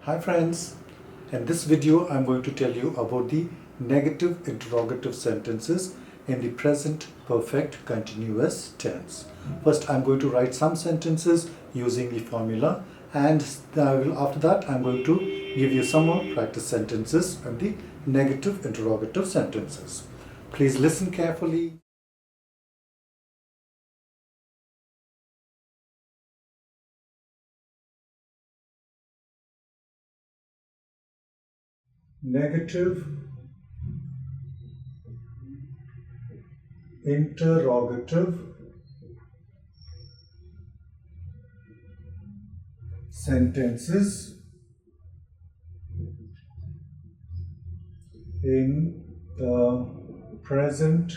Hi friends, in this video I'm going to tell you about the negative interrogative sentences in the present perfect continuous tense. First I'm going to write some sentences using the formula, and after that I'm going to give you some more practice sentences and the negative interrogative sentences. Please listen carefully. Negative interrogative sentences in the present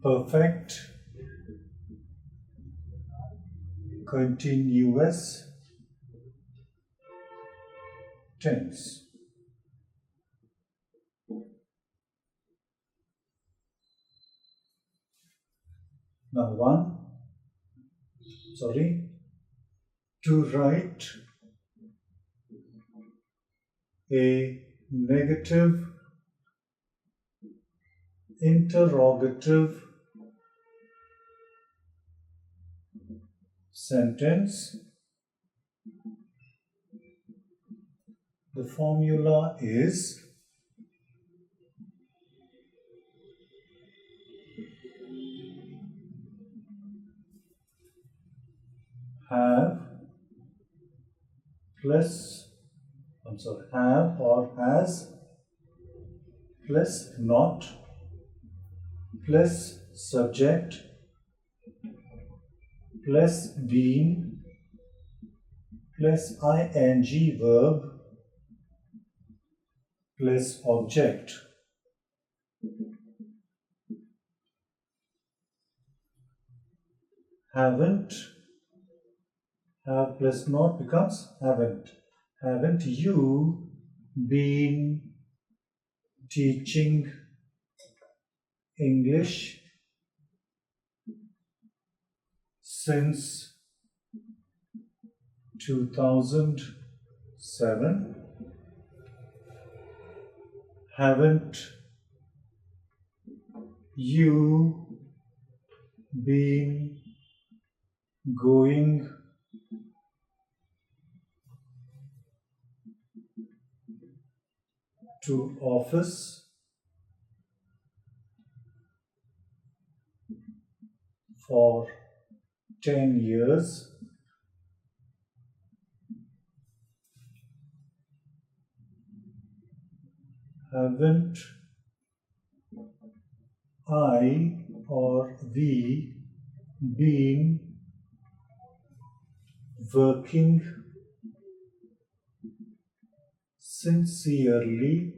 perfect continuous tense. Now to write a negative interrogative sentence, the formula is have or has plus not plus subject plus been plus ing verb plus object. Haven't, have plus not becomes haven't. Haven't you been teaching English since 2007? Haven't you been going to office for 10 years? Haven't I or we been working sincerely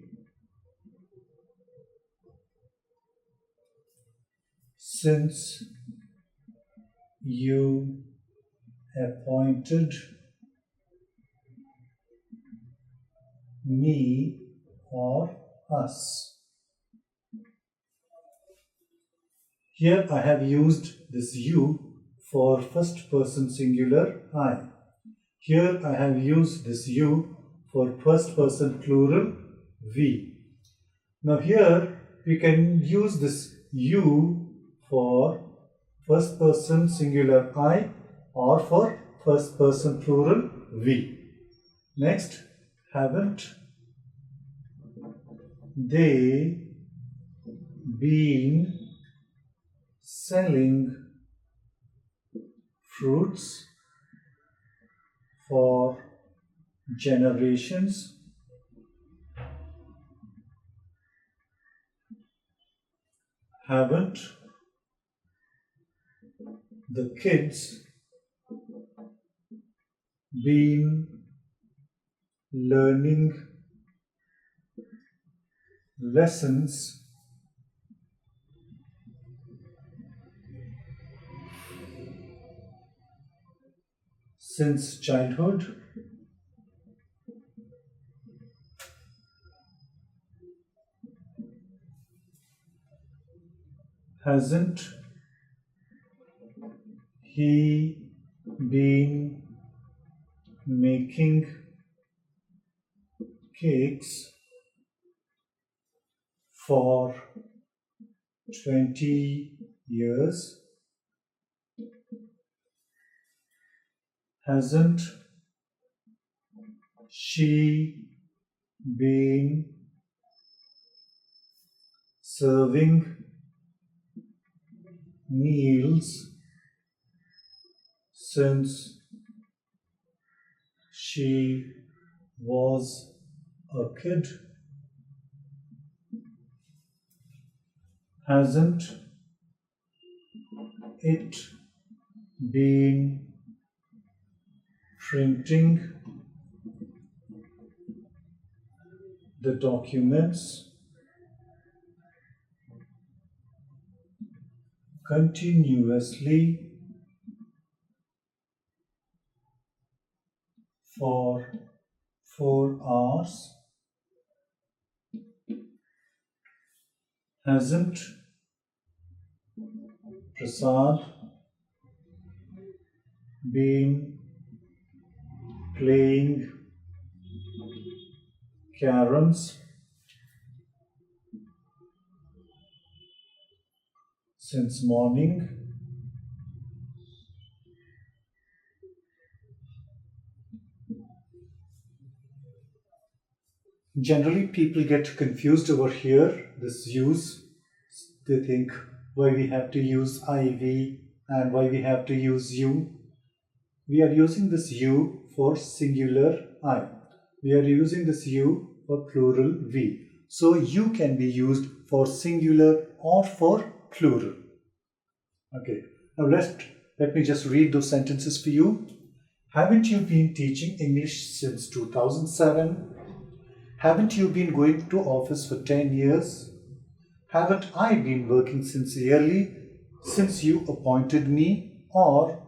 since you appointed me or us? Here I have used this you for first person singular I. Here I have used this you for first person plural we. Now here we can use this you for first person singular I or for first person plural we. Next, haven't they been selling fruits for generations? Haven't the kids been learning lessons since childhood? Hasn't he been making cakes for 20 years? Hasn't she been serving meals since she was a kid? Hasn't it been printing the documents continuously for 4 hours? Hasn't Prasad been playing caroms since morning? Generally, people get confused over here, this use. They think why we have to use IV and why we have to use you. We are using this you for singular I. We are using this you for plural we. So you can be used for singular or for plural. Okay, now let me just read those sentences for you. Haven't you been teaching English since 2007? Haven't you been going to office for 10 years? Haven't I been working sincerely since you appointed me? Or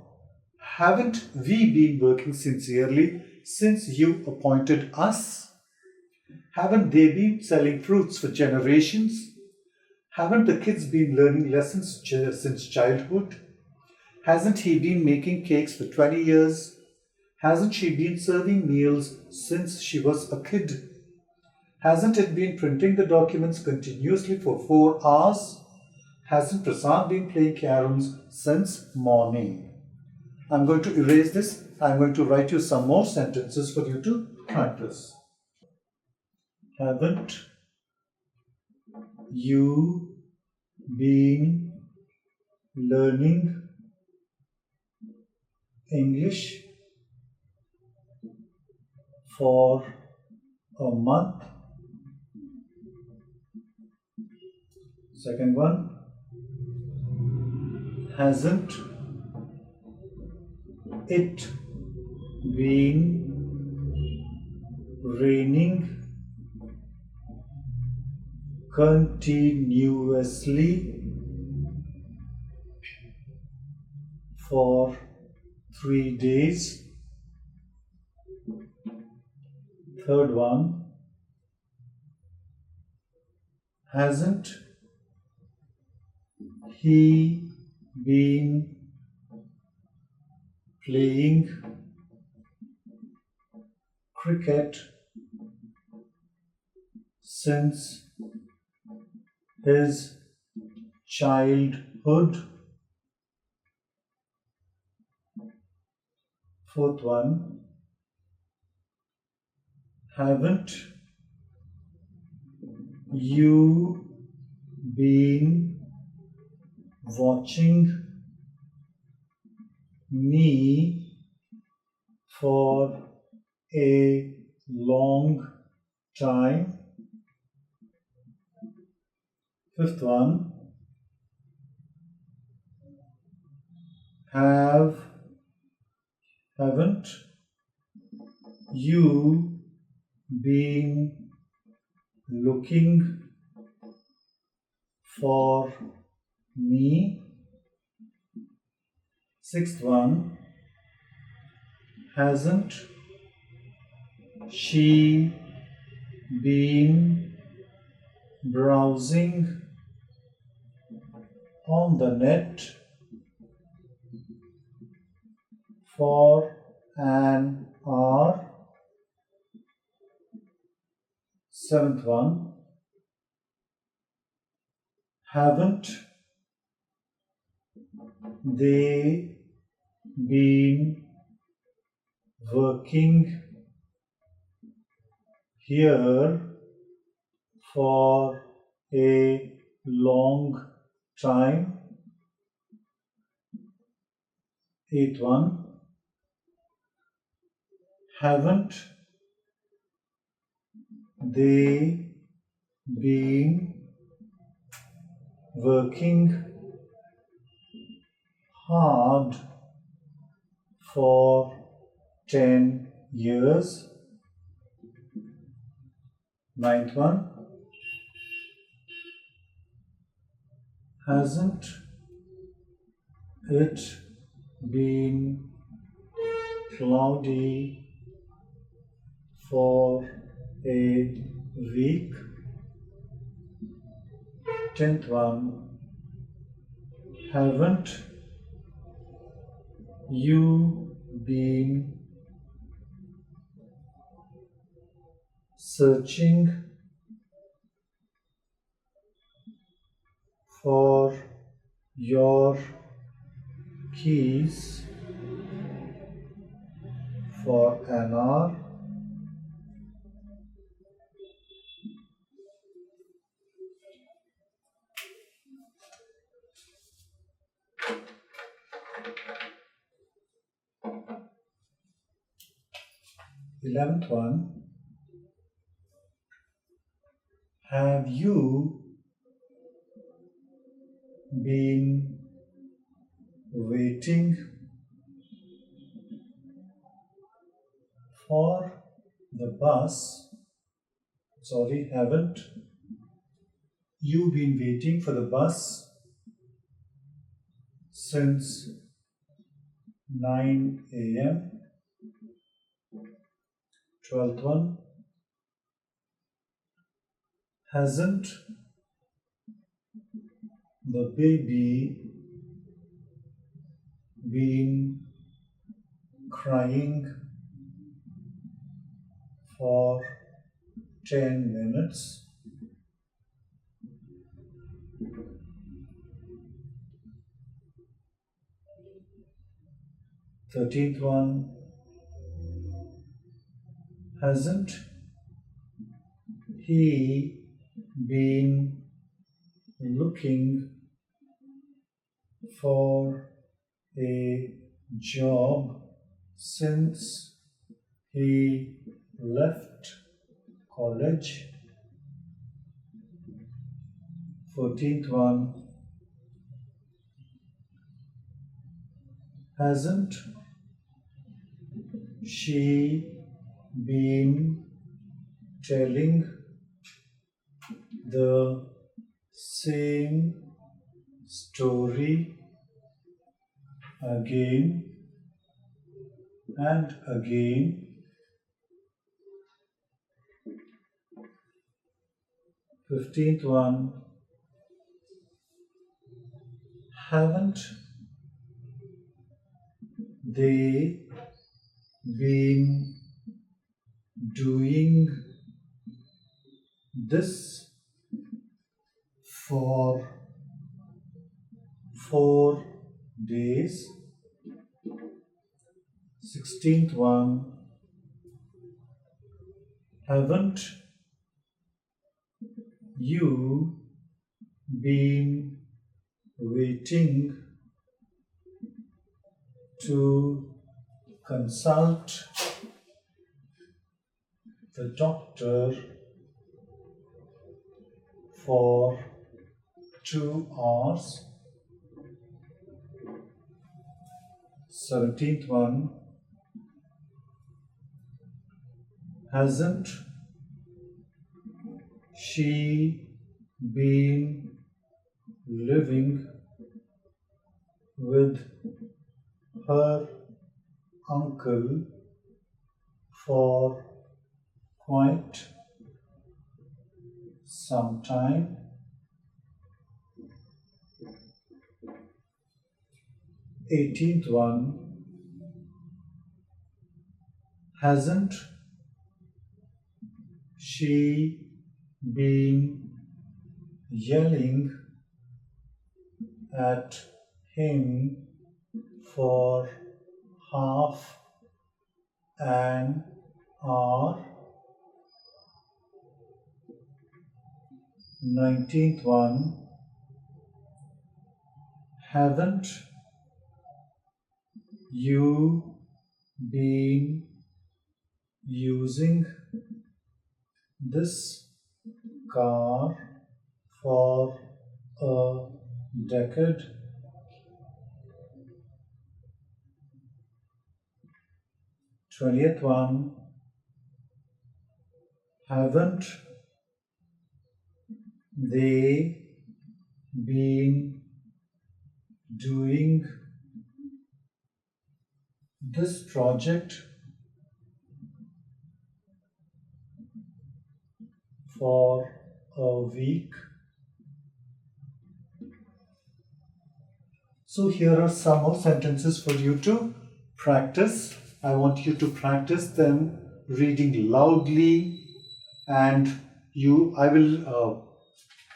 haven't we been working sincerely since you appointed us? Haven't they been selling fruits for generations? Haven't the kids been learning lessons since childhood? Hasn't he been making cakes for 20 years? Hasn't she been serving meals since she was a kid? Hasn't it been printing the documents continuously for 4 hours? Hasn't Prasad been playing caroms since morning? I'm going to erase this. I'm going to write you some more sentences for you to practice. Haven't you been learning English for a month? Second one, hasn't it been raining continuously for 3 days? Third one, hasn't he been playing cricket since his childhood? Fourth one, haven't you been watching me for a long time? Fifth one, haven't you been looking for me? Sixth one, hasn't she been browsing on the net for an hour. 7th one, haven't they been working here for a long time? 8th one, haven't they been working hard for 10 years? 9th one, hasn't it been cloudy for a week? 10th one, haven't you been searching for your keys for an hour? 11th one, have you been waiting for the bus? Sorry, haven't you been waiting for the bus since 9 a.m.? 12th one, hasn't the baby been crying for 10 minutes? 13th one, hasn't he been looking for a job since he left college? 14th one, hasn't she been telling the same story again and again? 15th one, haven't they been doing this for 4 days? 16th one, haven't you been waiting to consult the doctor for 2 hours? 17th one, hasn't she been living with her uncle for quite some time? 18th one, Hasn't she been yelling at him for half an hour? 19th one. Haven't you been using this car for a decade? 20th one. Haven't they been doing this project for a week? So here are some more sentences for you to practice. I want you to practice them reading loudly, and I will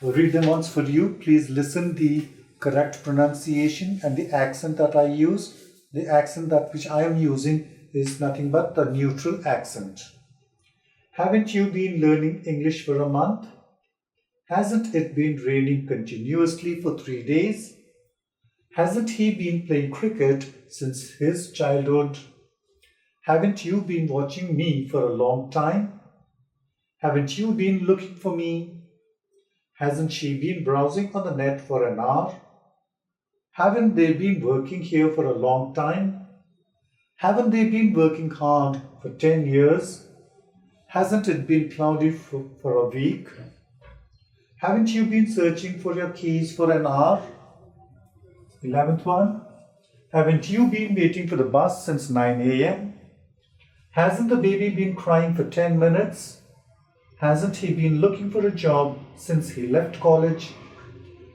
read them once for you. Please listen the correct pronunciation and the accent that I use. The accent that which I am using is nothing but the neutral accent. Haven't you been learning English for a month? Hasn't it been raining continuously for 3 days? Hasn't he been playing cricket since his childhood? Haven't you been watching me for a long time? Haven't you been looking for me? Hasn't she been browsing on the net for an hour? Haven't they been working here for a long time? Haven't they been working hard for 10 years? Hasn't it been cloudy for a week? Haven't you been searching for your keys for an hour? 11th one. Haven't you been waiting for the bus since 9 a.m.? Hasn't the baby been crying for 10 minutes? Hasn't he been looking for a job since he left college?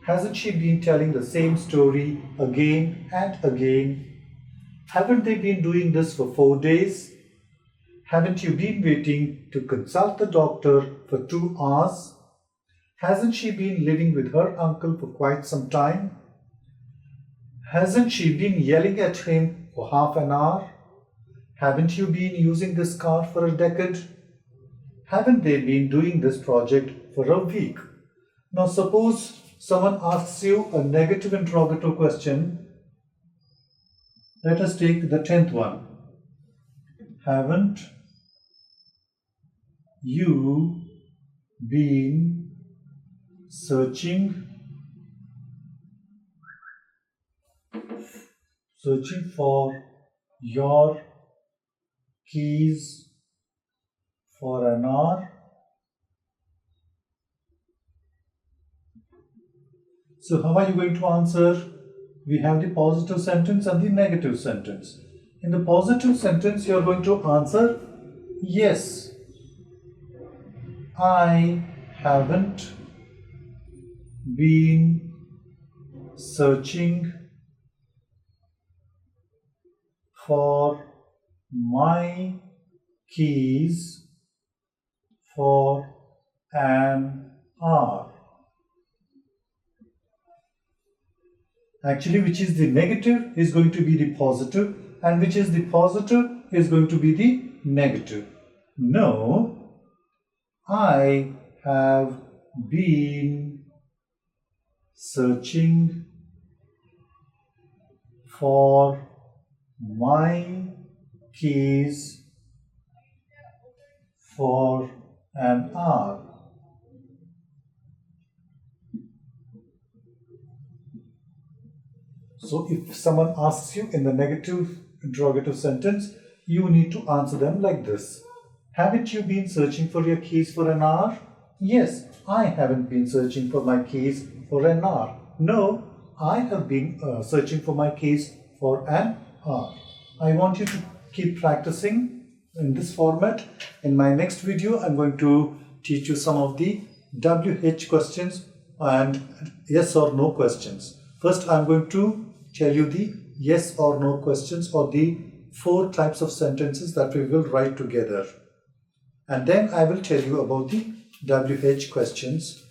Hasn't she been telling the same story again and again? Haven't they been doing this for 4 days? Haven't you been waiting to consult the doctor for 2 hours? Hasn't she been living with her uncle for quite some time? Hasn't she been yelling at him for half an hour? Haven't you been using this car for a decade? Haven't they been doing this project for a week? Now suppose someone asks you a negative interrogative question. Let us take the 10th one. Haven't you been searching for your keys for an hour? So how are you going to answer? We have the positive sentence and the negative sentence. In the positive sentence, you are going to answer, yes, I haven't been searching for my keys for an hour. Actually, which is the negative is going to be the positive, and which is the positive is going to be the negative. No, I have been searching for my keys for an hour. So if someone asks you in the negative interrogative sentence, you need to answer them like this. Haven't you been searching for your keys for an hour? Yes, I haven't been searching for my keys for an hour. No, I have been searching for my keys for an hour. I want you to keep practicing in this format. In my next video, I'm going to teach you some of the WH questions and yes or no questions. First, I'm going to tell you the yes or no questions or the 4 types of sentences that we will write together. And then I will tell you about the WH questions.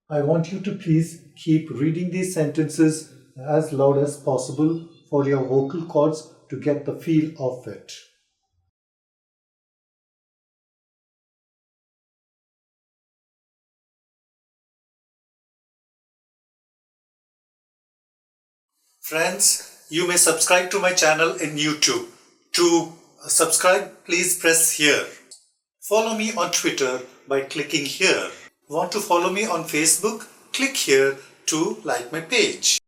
I want you to please keep reading these sentences as loud as possible for your vocal cords to get the feel of it. Friends, you may subscribe to my channel in YouTube. To subscribe, please press here. Follow me on Twitter by clicking here. Want to follow me on Facebook? Click here to like my page.